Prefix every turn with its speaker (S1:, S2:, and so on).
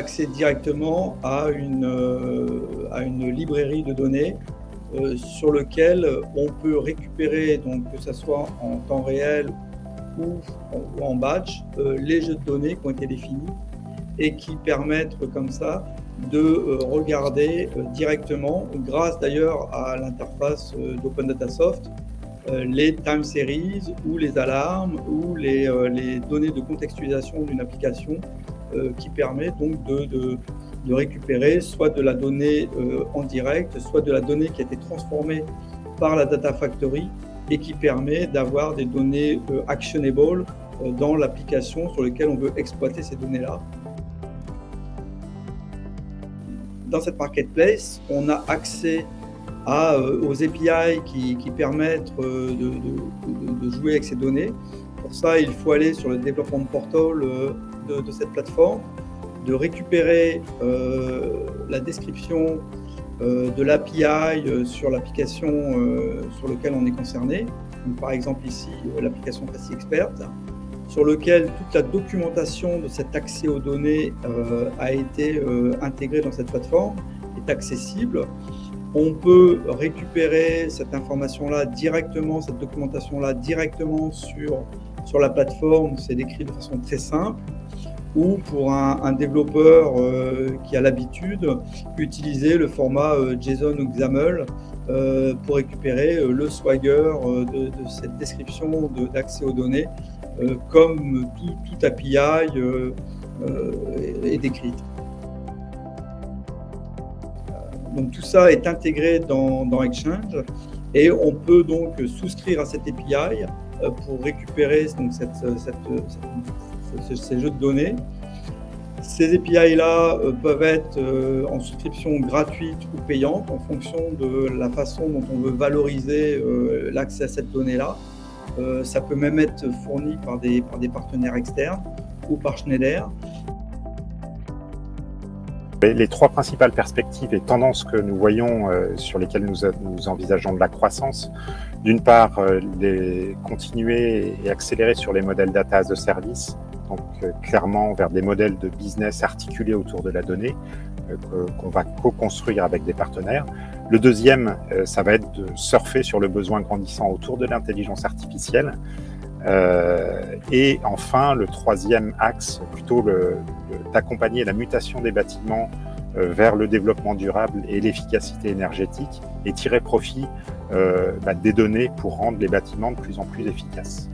S1: accès directement à une librairie de données sur lequel on peut récupérer, donc que ce soit en temps réel ou en batch, les jeux de données qui ont été définis et qui permettent comme ça de regarder directement, grâce d'ailleurs à l'interface d'Open Data Soft, les time series ou les alarmes ou les données de contextualisation d'une application qui permet donc de récupérer soit de la donnée en direct, soit de la donnée qui a été transformée par la Data Factory et qui permet d'avoir des données actionable dans l'application sur laquelle on veut exploiter ces données-là. Dans cette marketplace, on a accès aux API qui permettent de jouer avec ces données. Pour ça, il faut aller sur le développement portal de cette plateforme, de récupérer la description de l'API sur l'application sur laquelle on est concerné. Donc, par exemple ici, l'application Facility Expert, sur lequel toute la documentation de cet accès aux données a été intégrée dans cette plateforme, est accessible. On peut récupérer cette information-là directement, cette documentation-là directement sur la plateforme. C'est décrit de façon très simple. Ou pour un développeur qui a l'habitude, utiliser le format JSON ou XAML pour récupérer le swagger de cette description d'accès aux données, comme toute API est décrite. Donc tout ça est intégré dans Exchange et on peut donc souscrire à cette API pour récupérer donc ces jeux de données. Ces API-là peuvent être en souscription gratuite ou payante en fonction de la façon dont on veut valoriser l'accès à cette donnée-là. Ça peut même être fourni par des partenaires externes ou par Schneider.
S2: Les trois principales perspectives et tendances que nous voyons sur lesquelles nous envisageons de la croissance, d'une part, continuer et accélérer sur les modèles data as a service, donc clairement vers des modèles de business articulés autour de la donnée qu'on va co-construire avec des partenaires. Le deuxième, ça va être de surfer sur le besoin grandissant autour de l'intelligence artificielle. Et enfin, le troisième axe, plutôt d'accompagner la mutation des bâtiments vers le développement durable et l'efficacité énergétique et tirer profit des données pour rendre les bâtiments de plus en plus efficaces.